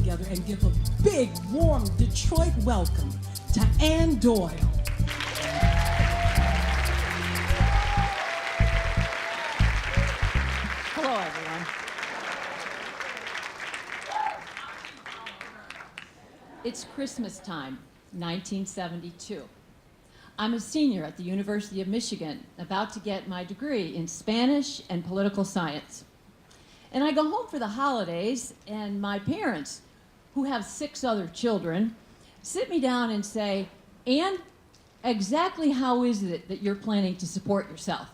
together and give a big, warm Detroit welcome to Ann Doyle. Hello, everyone. It's Christmas time, 1972. I'm a senior at the University of Michigan, about to get my degree in Spanish and political science. And I go home for the holidays, and my parents, who have 6 other children, sit me down and say, "Ann, exactly how is it that you're planning to support yourself?"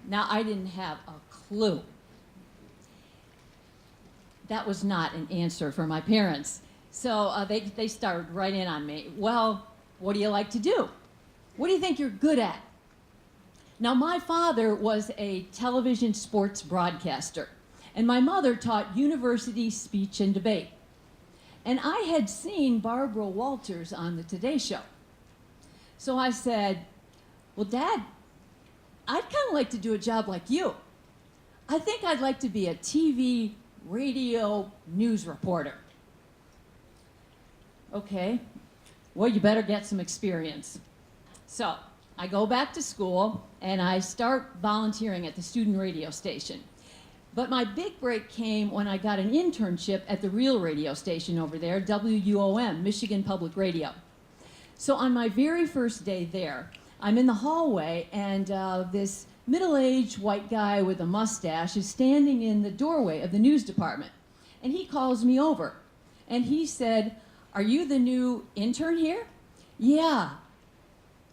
Now, I didn't have a clue. That was not an answer for my parents. So they started right in on me. "Well, what do you like to do? What do you think you're good at?" Now, my father was a television sports broadcaster, and my mother taught university speech and debate. And I had seen Barbara Walters on the Today Show. So I said, "Well, Dad, I'd kind of like to do a job like you. I think I'd like to be a TV, radio, news reporter." "Okay, well, you better get some experience." So I go back to school and I start volunteering at the student radio station. But my big break came when I got an internship at the real radio station over there, WUOM, Michigan Public Radio. So on my very first day there, I'm in the hallway, and this middle-aged white guy with a mustache is standing in the doorway of the news department. And he calls me over, and he said, "Are you the new intern here?" "Yeah."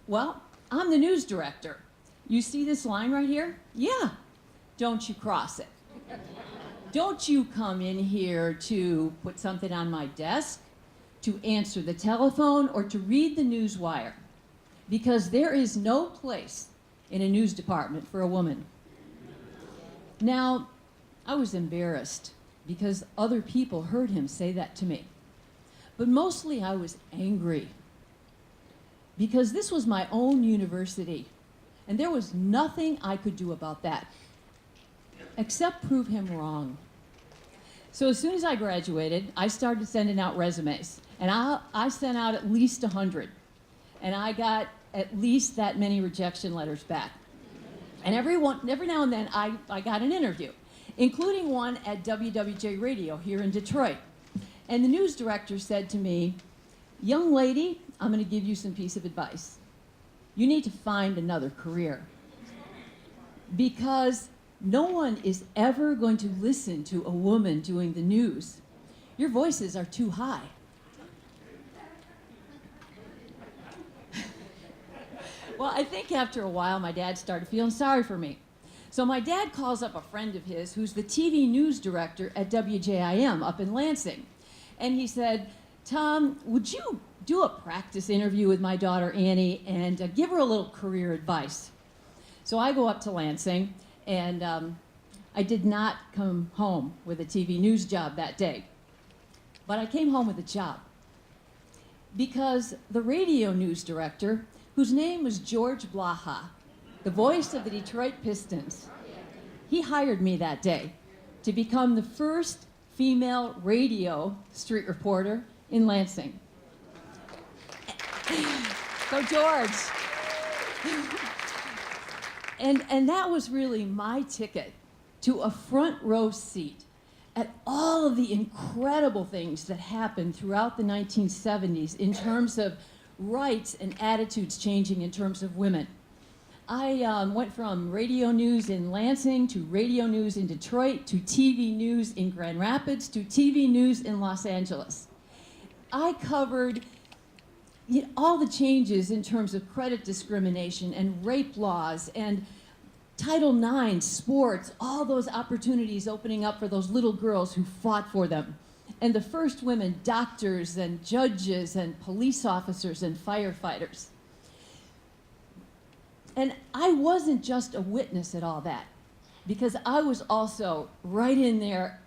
"Well, I'm the news director. You see this line right here?" "Yeah." "Don't you cross it. Don't you come in here to put something on my desk, to answer the telephone, or to read the news wire, because there is no place in a news department for a woman." Now, I was embarrassed because other people heard him say that to me. But mostly I was angry, because this was my own university, and there was nothing I could do about that, except prove him wrong. So as soon as I graduated, I started sending out resumes, and I sent out at least 100, and I got at least that many rejection letters back. And every now and then I got an interview, including one at WWJ Radio here in Detroit. And the news director said to me, "Young lady, I'm going to give you some piece of advice. You need to find another career, because no one is ever going to listen to a woman doing the news. Your voices are too high." Well, I think after a while, my dad started feeling sorry for me. So my dad calls up a friend of his who's the TV news director at WJIM up in Lansing. And he said, "Tom, would you do a practice interview with my daughter Annie and give her a little career advice?" So I go up to Lansing, and I did not come home with a TV news job that day. But I came home with a job, because the radio news director, whose name was George Blaha, the voice of the Detroit Pistons, he hired me that day to become the first female radio street reporter in Lansing. Go George! And that was really my ticket to a front row seat at all of the incredible things that happened throughout the 1970s in terms of rights and attitudes changing in terms of women. I went from radio news in Lansing to radio news in Detroit to TV news in Grand Rapids to TV news in Los Angeles. I covered all the changes in terms of credit discrimination and rape laws and Title IX, sports, all those opportunities opening up for those little girls who fought for them. And the first women doctors and judges and police officers and firefighters. And I wasn't just a witness at all that, because I was also right in there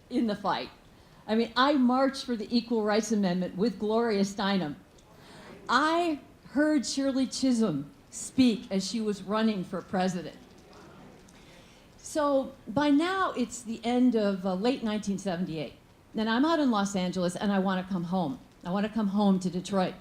in the fight. I mean, I marched for the Equal Rights Amendment with Gloria Steinem. I heard Shirley Chisholm speak as she was running for president. So by now, it's the end of late 1978. and I'm out in Los Angeles and I want to come home. I want to come home to Detroit.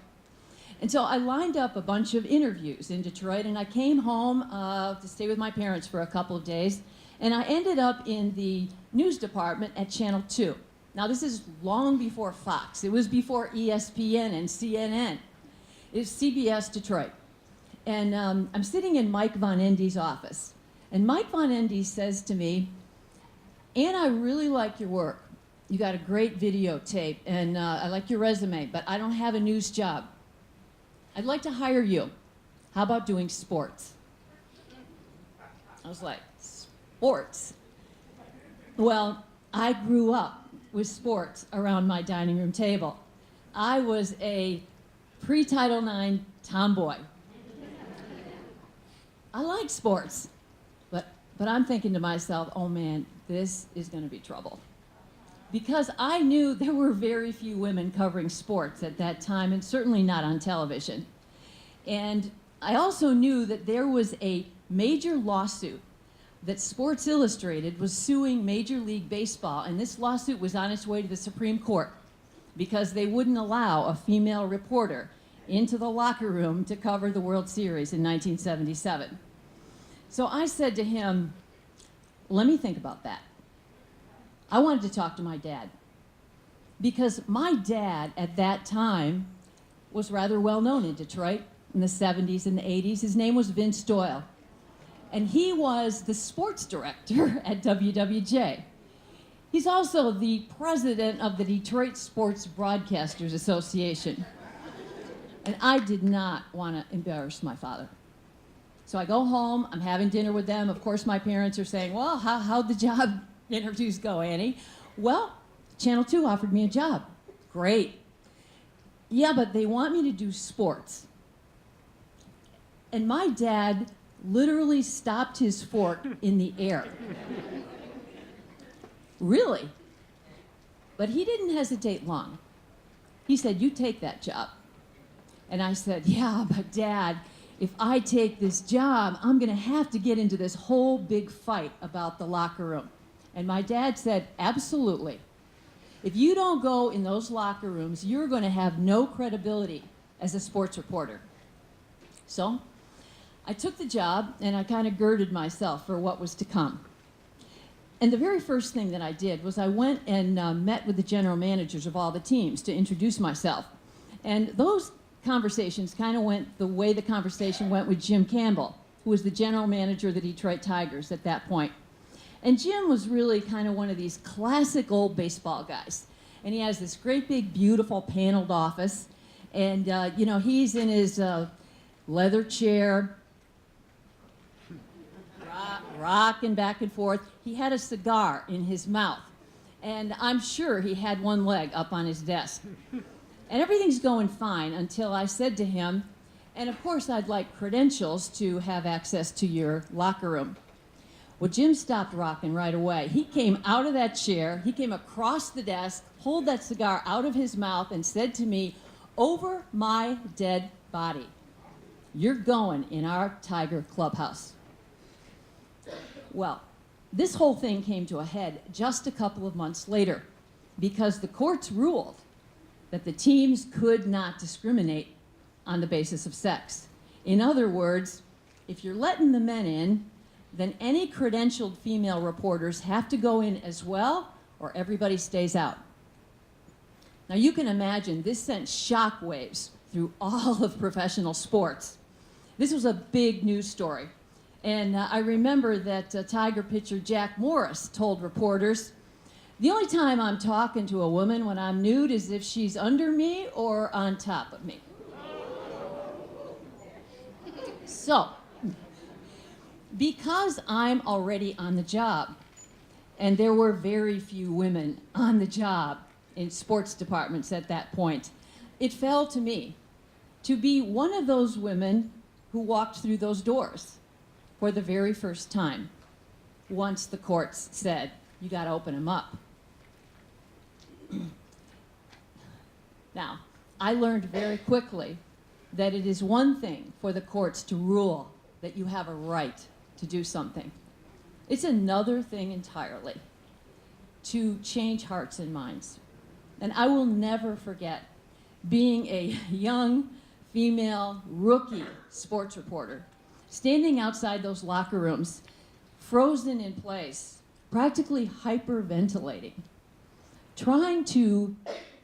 And so I lined up a bunch of interviews in Detroit, and I came home to stay with my parents for a couple of days, and I ended up in the news department at Channel 2. Now, this is long before Fox. It was before ESPN and CNN. It's CBS Detroit. And I'm sitting in Mike Von Endy's office. And Mike Von Endy says to me, "Ann, I really like your work. You got a great videotape, and I like your resume, but I don't have a news job. I'd like to hire you. How about doing sports?" I was like, sports? Well, I grew up with sports around my dining room table. I was a pre-Title IX tomboy. I like sports, but I'm thinking to myself, oh man, this is going to be trouble. Because I knew there were very few women covering sports at that time, and certainly not on television. And I also knew that there was a major lawsuit that Sports Illustrated was suing Major League Baseball, and this lawsuit was on its way to the Supreme Court because they wouldn't allow a female reporter into the locker room to cover the World Series in 1977. So I said to him, let me think about that. I wanted to talk to my dad because my dad at that time was rather well known in Detroit in the 70s and the 80s. His name was Vince Doyle, and he was the sports director at WWJ. He's also the president of the Detroit Sports Broadcasters Association. And I did not want to embarrass my father. So I go home, I'm having dinner with them. Of course, my parents are saying, well, how'd the job interviews go, Annie? Well, Channel 2 offered me a job. Great. Yeah, but they want me to do sports. And my dad literally stopped his fork in the air. Really? But he didn't hesitate long. He said, you take that job. And I said, yeah, but Dad, if I take this job, I'm going to have to get into this whole big fight about the locker room. And my dad said, absolutely. If you don't go in those locker rooms, you're going to have no credibility as a sports reporter. So I took the job, and I kind of girded myself for what was to come. And the very first thing that I did was I went and met with the general managers of all the teams to introduce myself. And those conversations kind of went the way the conversation went with Jim Campbell, who was the general manager of the Detroit Tigers at that point. And Jim was really kind of one of these classic old baseball guys. And he has this great big beautiful paneled office. And you know, he's in his leather chair, rocking back and forth. He had a cigar in his mouth. And I'm sure he had one leg up on his desk. And everything's going fine until I said to him, and of course I'd like credentials to have access to your locker room. Well, Jim stopped rocking right away. He came out of that chair, he came across the desk, pulled that cigar out of his mouth and said to me, over my dead body, you're going in our Tiger clubhouse. Well, this whole thing came to a head just a couple of months later because the courts ruled that the teams could not discriminate on the basis of sex. In other words, if you're letting the men in, then any credentialed female reporters have to go in as well, or everybody stays out. Now you can imagine this sent shockwaves through all of professional sports. This was a big news story. And I remember that Tiger pitcher Jack Morris told reporters, the only time I'm talking to a woman when I'm nude is if she's under me or on top of me. So, because I'm already on the job, and there were very few women on the job in sports departments at that point, it fell to me to be one of those women who walked through those doors for the very first time once the courts said, you got to open them up. Now, I learned very quickly that it is one thing for the courts to rule that you have a right to do something. It's another thing entirely to change hearts and minds. And I will never forget being a young female rookie sports reporter, standing outside those locker rooms, frozen in place, practically hyperventilating, trying to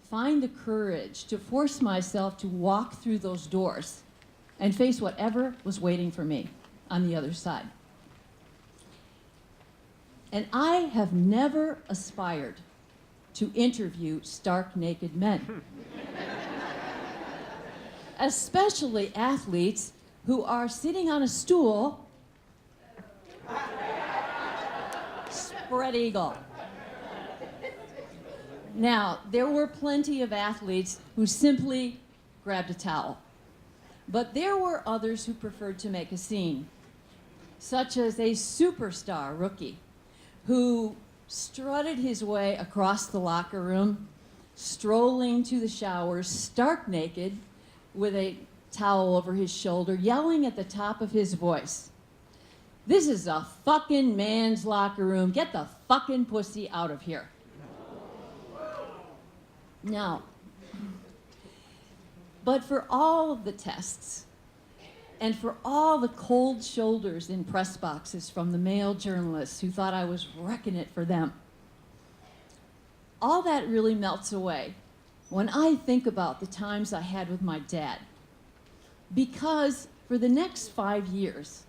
find the courage to force myself to walk through those doors and face whatever was waiting for me on the other side. And I have never aspired to interview stark naked men, especially athletes who are sitting on a stool, spread eagle. Now, there were plenty of athletes who simply grabbed a towel, but there were others who preferred to make a scene, such as a superstar rookie who strutted his way across the locker room, strolling to the showers, stark naked, with a towel over his shoulder, yelling at the top of his voice, "This is a fucking man's locker room. Get the fucking pussy out of here." Now, but for all of the tests, and for all the cold shoulders in press boxes from the male journalists who thought I was wrecking it for them, all that really melts away when I think about the times I had with my dad. Because for the next 5 years,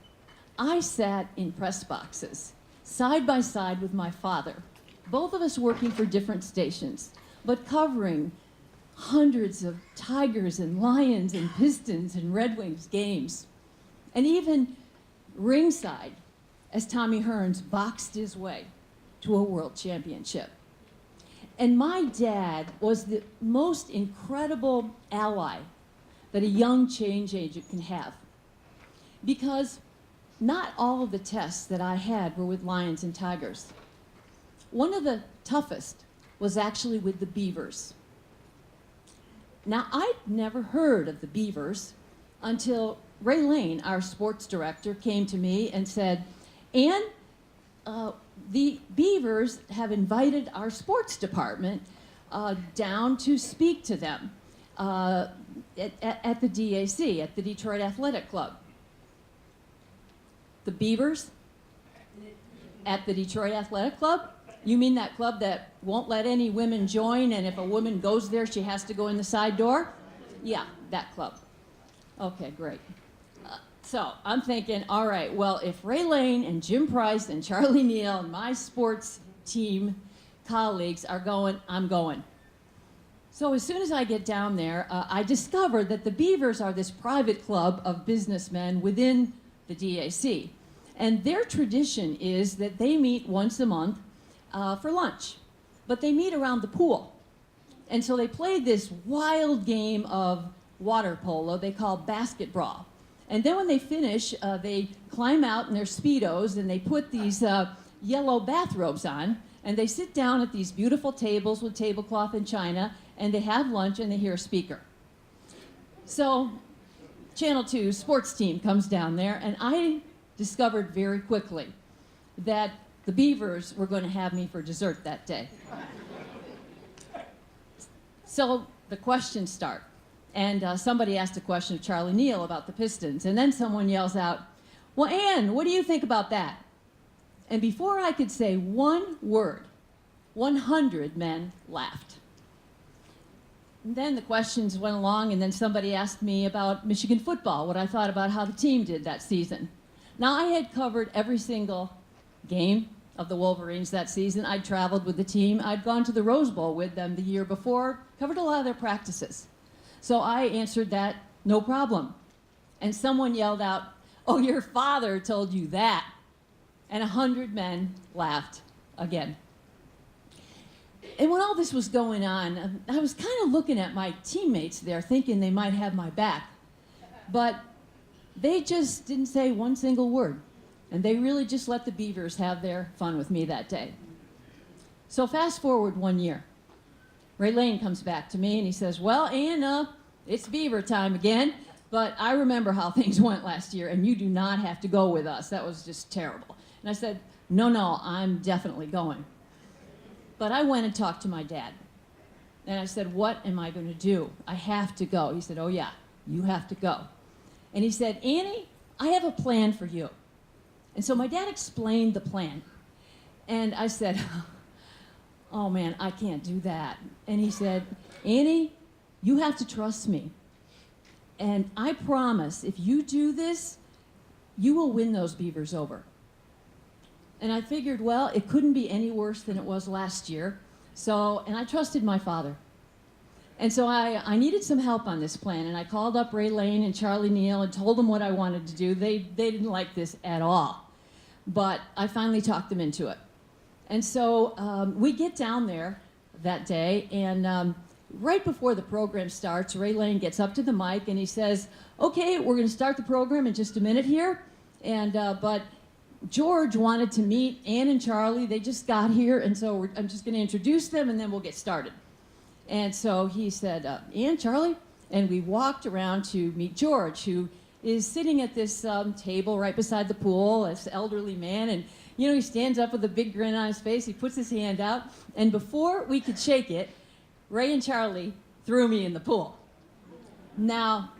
I sat in press boxes, side by side with my father, both of us working for different stations, but covering hundreds of Tigers and Lions and Pistons and Red Wings games, and even ringside as Tommy Hearns boxed his way to a world championship. And my dad was the most incredible ally that a young change agent can have, because not all of the tests that I had were with Lions and Tigers. One of the toughest was actually with the Beavers. Now, I'd never heard of the Beavers until Ray Lane, our sports director, came to me and said, "Ann, the Beavers have invited our sports department down to speak to them at the DAC, at the Detroit Athletic Club." The Beavers at the Detroit Athletic Club? You mean that club that won't let any women join, and if a woman goes there, she has to go in the side door? Yeah, that club. Okay, great. So I'm thinking, all right, well, if Ray Lane and Jim Price and Charlie Neal and my sports team colleagues are going, I'm going. So as soon as I get down there, I discover that the Beavers are this private club of businessmen within the DAC. And their tradition is that they meet once a month for lunch, but they meet around the pool. And so they play this wild game of water polo they call basket brawl. And then when they finish, they climb out in their Speedos and they put these yellow bathrobes on, and they sit down at these beautiful tables with tablecloth and china, and they have lunch and they hear a speaker. So Channel 2 sports team comes down there, and I discovered very quickly that the Beavers were going to have me for dessert that day. So the questions start. And somebody asked a question of Charlie Neal about the Pistons. And then someone yells out, "Well, Ann, what do you think about that?" And before I could say one word, 100 men laughed. And then the questions went along, and then somebody asked me about Michigan football, what I thought about how the team did that season. Now, I had covered every single game of the Wolverines that season. I'd traveled with the team. I'd gone to the Rose Bowl with them the year before, covered a lot of their practices. So I answered that, no problem. And someone yelled out, "Oh, your father told you that." And 100 men laughed again. And when all this was going on, I was kind of looking at my teammates there, thinking they might have my back. But they just didn't say one single word. And they really just let the Beavers have their fun with me that day. So fast forward 1 year. Ray Lane comes back to me and he says, "Well, Ann, it's Beaver time again, but I remember how things went last year, and you do not have to go with us. That was just terrible." And I said, No, I'm definitely going." But I went and talked to my dad. And I said, what am I going to do? I have to go. He said, oh yeah, you have to go. And he said, Annie, I have a plan for you. And so my dad explained the plan. And I said, oh man, I can't do that. And he said, Annie, you have to trust me. And I promise, if you do this, you will win those beavers over. And I figured, well, it couldn't be any worse than it was last year. And I trusted my father. And so I needed some help on this plan. And I called up Ray Lane and Charlie Neal and told them what I wanted to do. They didn't like this at all. But I finally talked them into it. And so we get down there that day, and right before the program starts, Ray Lane gets up to the mic and he says, okay, we're going to start the program in just a minute here. But George wanted to meet Ann and Charlie. They just got here, and so I'm just going to introduce them, and then we'll get started. And so he said, Ann, Charlie, and we walked around to meet George, who is sitting at this table right beside the pool, this elderly man, and he stands up with a big grin on his face. He puts his hand out, and before we could shake it, Ray and Charlie threw me in the pool. Now,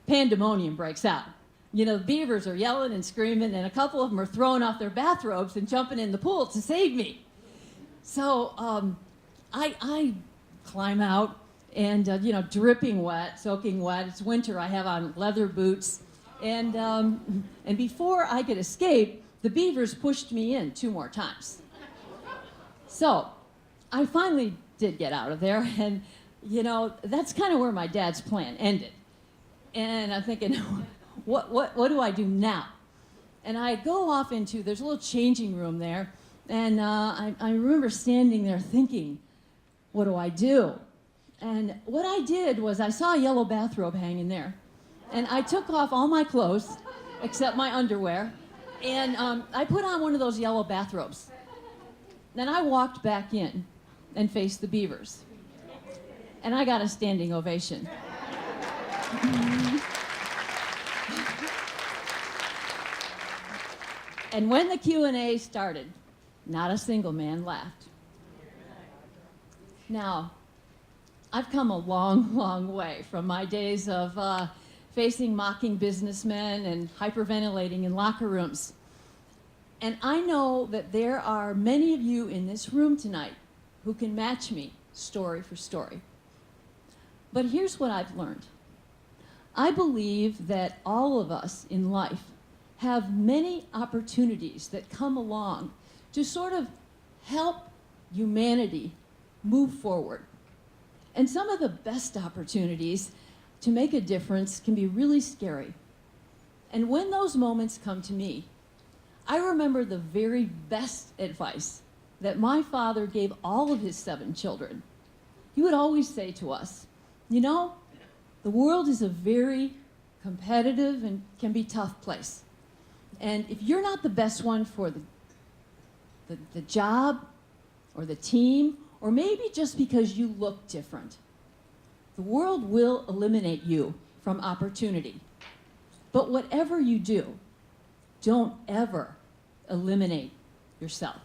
pandemonium breaks out. The beavers are yelling and screaming, and a couple of them are throwing off their bathrobes and jumping in the pool to save me. So I climb out, and dripping wet, soaking wet. It's winter. I have on leather boots, and before I could escape, the beavers pushed me in 2 more times. So I finally did get out of there, and that's kind of where my dad's plan ended. And I'm thinking, what do I do now? And I go off there's a little changing room there, and I remember standing there thinking, what do I do? And what I did was I saw a yellow bathrobe hanging there, and I took off all my clothes except my underwear, and I put on one of those yellow bathrobes. Then I walked back in and faced the beavers, and I got a standing ovation. And when the Q&A started, not a single man laughed. Now, I've come a long, long way from my days of facing mocking businessmen and hyperventilating in locker rooms. And I know that there are many of you in this room tonight who can match me story for story. But here's what I've learned. I believe that all of us in life have many opportunities that come along to sort of help humanity move forward. And some of the best opportunities to make a difference can be really scary. And when those moments come to me, I remember the very best advice that my father gave all of his 7 children. He would always say to us, the world is a very competitive and can be tough place. And if you're not the best one for the job or the team, or maybe just because you look different, the world will eliminate you from opportunity. But whatever you do, don't ever eliminate yourself.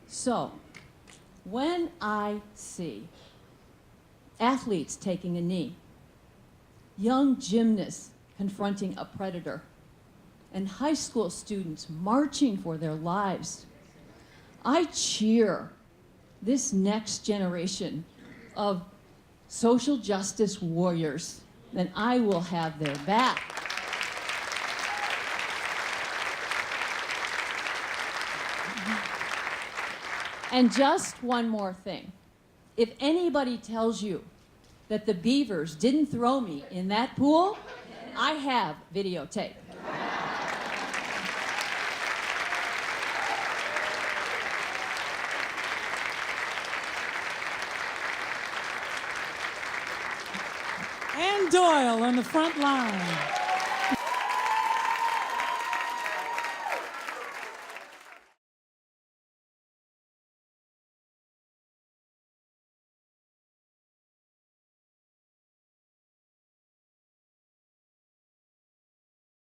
So, when I see athletes taking a knee, young gymnasts confronting a predator, and high school students marching for their lives, I cheer this next generation of social justice warriors, and I will have their back. And just one more thing. If anybody tells you that the beavers didn't throw me in that pool, I have videotape. And Doyle on the front line.